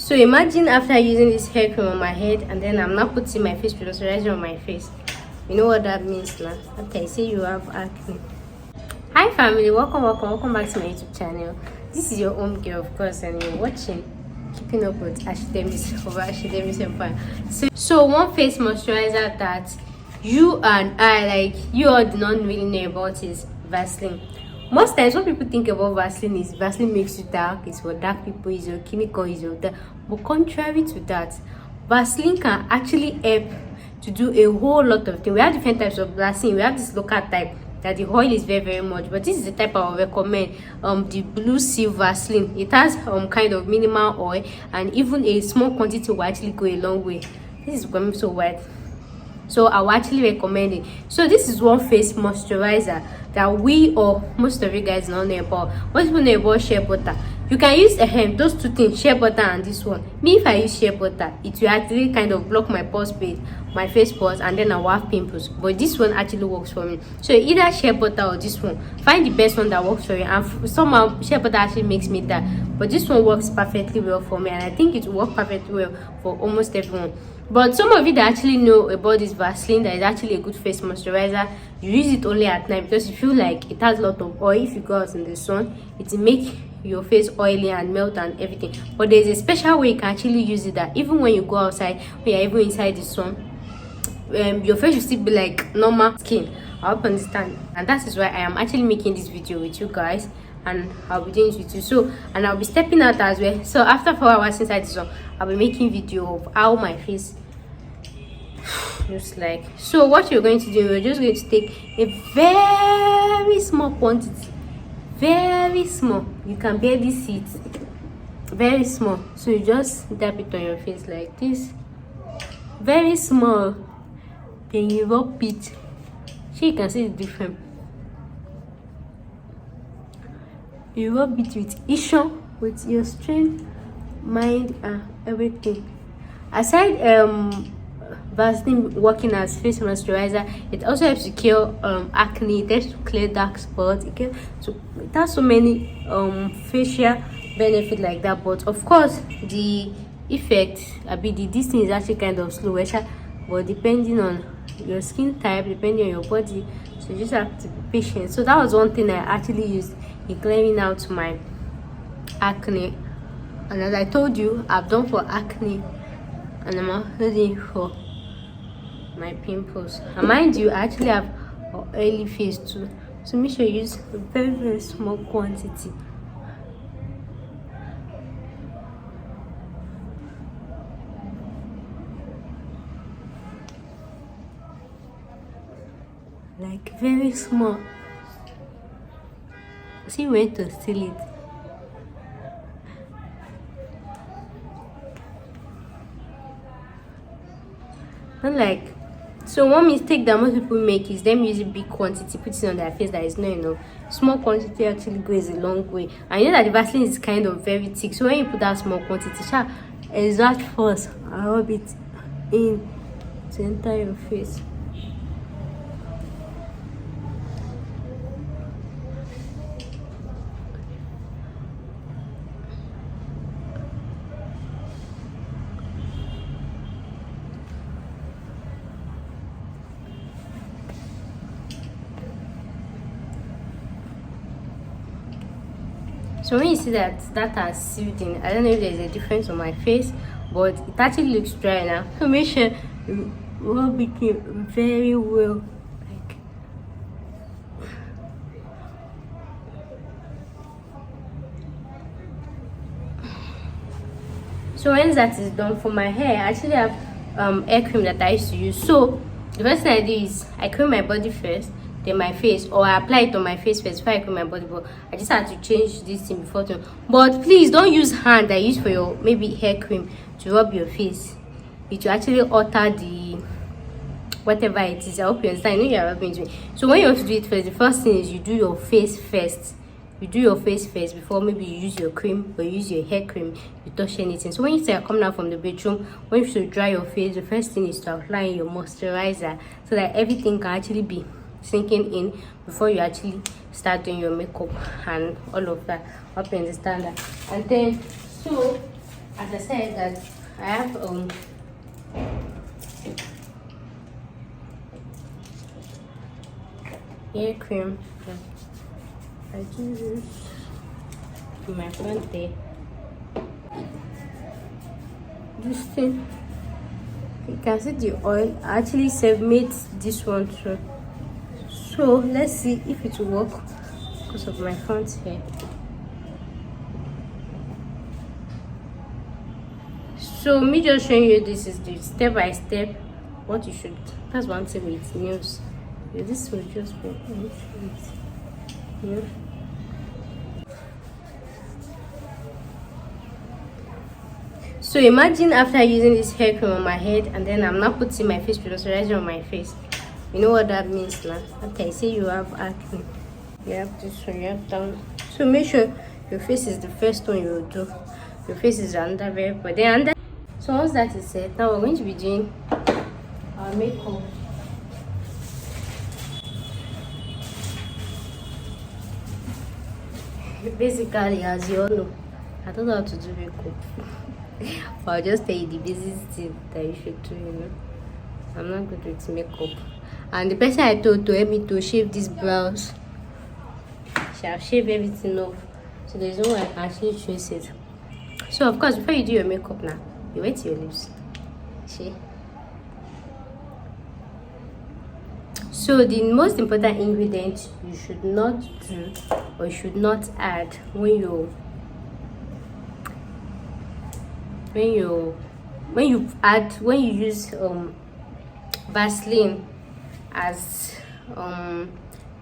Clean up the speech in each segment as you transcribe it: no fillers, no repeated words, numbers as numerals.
So imagine after using this hair cream on my head and then I'm not putting my face moisturizer on my face. You know what that means now? Okay, say you have acne. Hi family, welcome back to my YouTube channel. This is your home girl, of course, and you're watching Keeping Up with Ashidemis over Ashidemis Empire. So one face moisturizer that you and I, like, you all do not really know about is Vaseline. Most times what people think about Vaseline is Vaseline makes you dark, it's for dark people, it's your chemical, it's your that. But contrary to that, Vaseline can actually help to do a whole lot of things. We have different types of Vaseline. We have this local type that the oil is very much, but this is the type I would recommend, the Blue Seal Vaseline. It has kind of minimal oil, and even a small quantity will actually go a long way. This is becoming so wide, so I will actually recommend it. So this is one face moisturizer that we, or most of you guys, don't know about. Most people know about shea butter. You can use those two things, shea butter and this one. Me, if I use shea butter, it will actually kind of block my pore space, my face pores, and then I will have pimples. But this one actually works for me. So either shea butter or this one, find the best one that works for you. And somehow shea butter actually makes me that, but this one works perfectly well for me, and I think it will work perfectly well for almost everyone. But some of you that actually know about this Vaseline, that is actually a good face moisturizer, you use it only at night because you feel like it has a lot of oil. If you go out in the sun, it will make your face oily and melt and everything. But there's a special way you can actually use it, that even when you go outside, when you're even inside the sun, your face will still be like normal skin. I hope you understand, and that is why I am actually making this video with you guys, and I'll be doing it with you. So, and I'll be stepping out as well. So after 4 hours inside the sun, I'll be making video of how my face looks like. So what you're going to do, you're just going to take a very small quantity, very small, you can barely see it, very small. So you just dab it on your face like this, very small, then you rub it. So you can see the difference. You rub it with action, with your strength, mind, and everything. Aside Vaseline working as face moisturizer, it also helps to cure acne, it helps to clear dark spots, it has so many facial benefits like that. But of course the effect, this thing is actually kind of slow, but depending on your skin type, depending on your body, so you just have to be patient. So that was one thing I actually used in clearing out my acne, and as I told you, I've done for acne and I'm also for my pimples. And mind you, I actually have an oily face too, so make sure you use a very small quantity. Like very small. See where to seal it. Not like, so one mistake that most people make is them using big quantity, put it on their face that is not enough. Small quantity actually goes a long way. And you know that the Vaseline is kind of very thick, so when you put that small quantity, exert force and rub it in to enter your face. So when you see that has sealed in, I don't know if there's a difference on my face, but it actually looks dry now. So make sure you rub it in very well. So once that is done, for my hair, I actually have hair cream that I used to use. So the first thing I do is I cream my body first, then my face, or I apply it on my face first before I cream my body. But I just had to change this thing before to. But please don't use hand that you use for your maybe hair cream to rub your face. It will actually alter the whatever it is. I hope you understand. I know you are rubbing to me. So when you want to do it first, the first thing is you do your face first. You do your face first before maybe you use your cream or you use your hair cream, you touch anything. So when you say you're coming out from the bedroom, when you should dry your face, the first thing is to apply your moisturizer so that everything can actually be sinking in before you actually start doing your makeup and all of that. I hope you understand that. And then, so as I said that I have hair cream that I do use in my front there. This thing, you can see the oil. I actually made this one too. So let's see if it will work because of my front hair. So me just showing you this is the step by step what you should. That's one thing with nails. This will just be yeah. So imagine after using this hair cream on my head and then I'm not putting my face moisturizer on my face. You know what that means now? Okay, say you have acne. You have this one, you have that one. So make sure your face is the first one you will do. Your face is under very but then under. So once that is set, now we're going to be doing our makeup. Basically, as you all know, I don't know how to do makeup. But I'll just tell you the basic thing that you should do, you know. I'm not good with makeup. And the person I told to help me to shave these brows, she have shaved everything off. So there's no way I can actually trace it. So of course, before you do your makeup now, you wet your lips. See? So the most important ingredient you should not do or you should not add when you use Vaseline as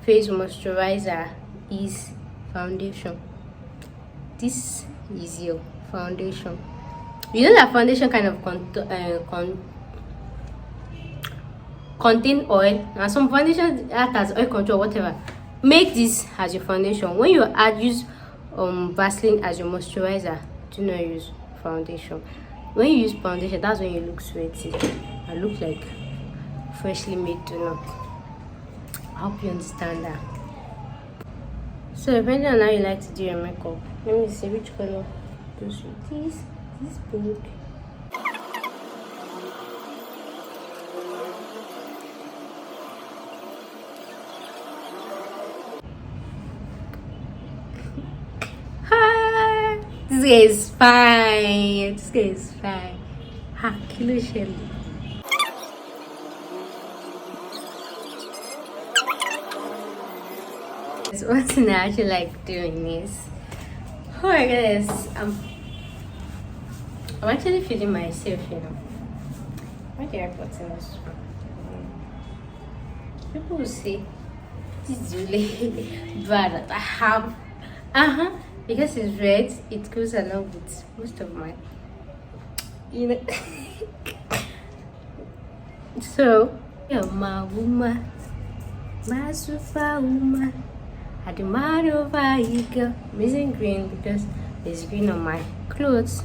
face moisturizer is foundation. This is your foundation. You know that foundation kind of contain oil, and some foundation act as oil control, whatever. Make this as your foundation. When you use Vaseline as your moisturizer, do not use foundation. When you use foundation, that's when you look sweaty and look like freshly made donut. I hope you understand that. So depending on how you like to do your makeup, let me see which color goes with this pink. This guy is fine. This guy is fine. Ha, kilo Shelly. So one thing I actually like doing is, oh my goodness, I'm actually feeling myself, you know. Why did I put in this one? People will say this is really bad that I have. Because it's red, it goes along with most of my, you know. So, you're my woman, my super woman. I demand over you, girl. I'm using green because there's green on my clothes.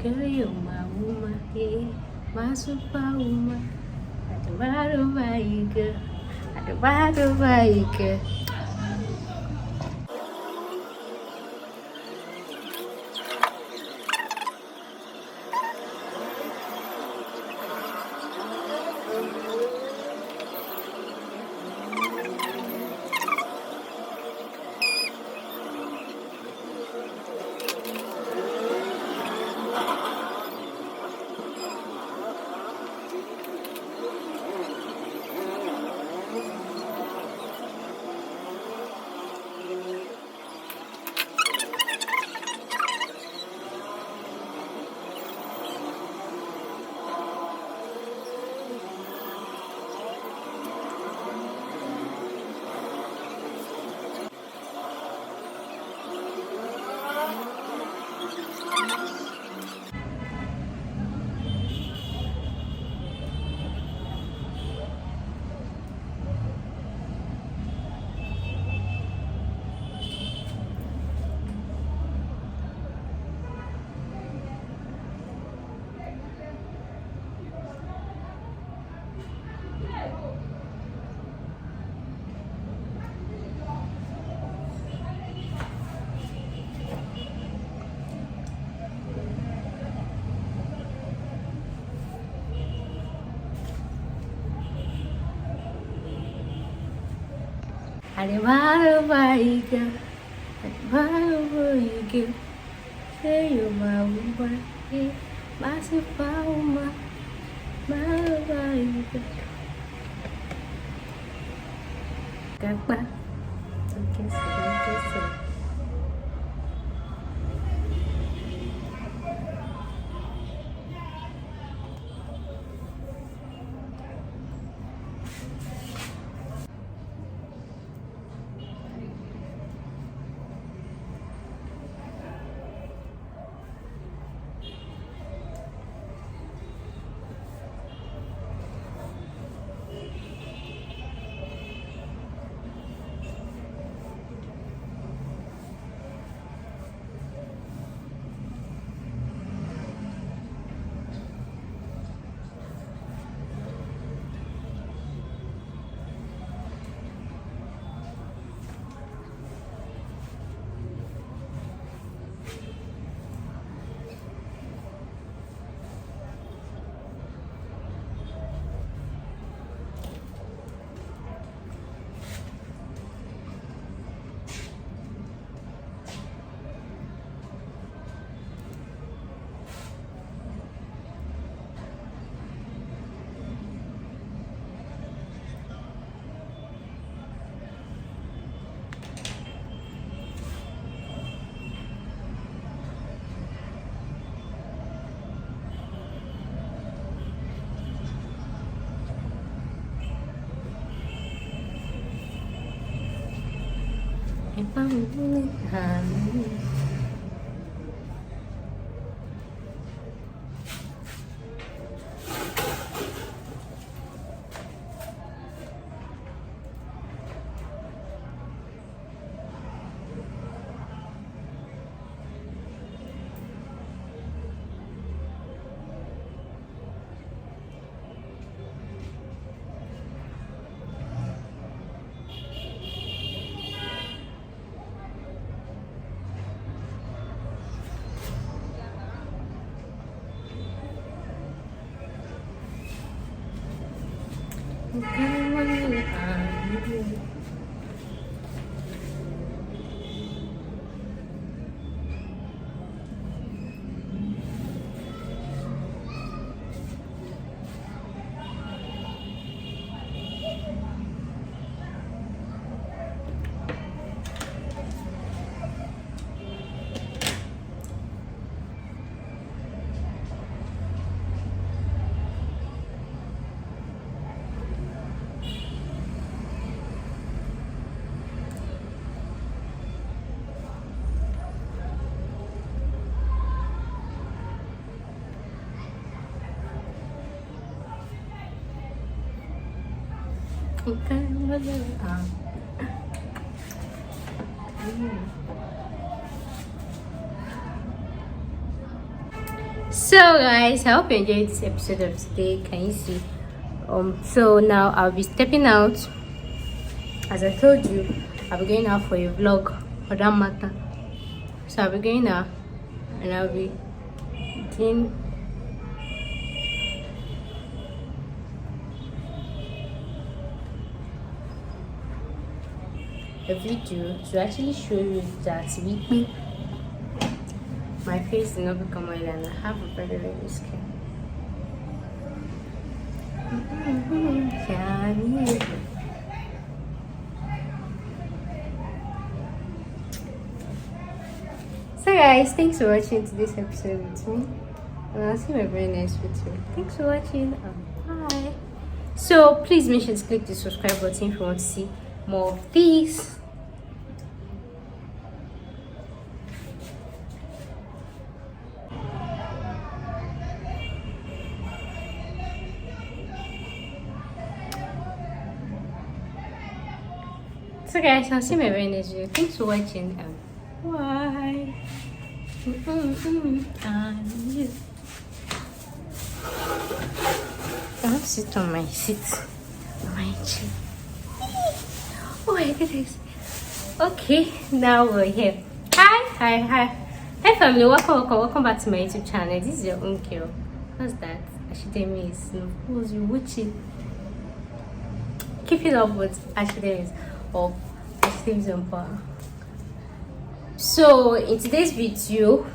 Girl, you're my woman, yeah. My superwoman, I demand over you, girl. I demand over you, girl. wherever you go, wherever you go, say you're my woman, massive woman, wherever you go. Gagba, okay, so. So guys, I hope you enjoyed this episode of today. Can you see? So now I'll be stepping out. As I told you, I'll be going out for a vlog for that matter. So I'll be going out and I'll be doing a video to actually show you that with me my face did not become oily and I have a very very skin. So guys, thanks for watching today's episode with me, and I'll see you in my very next video. Thanks for watching and bye. So please make sure to click the subscribe button if you want to see more of these. So guys, I'll see you in my very next video. Thanks for watching and bye. I'll sit on my seat. My chair. Oh my goodness. Okay, now we're here. Hi family, welcome back to my YouTube channel. This is your own girl. What's that? Ashidemi is who's you watching? Keep it up with Ashidemi of So in today's video,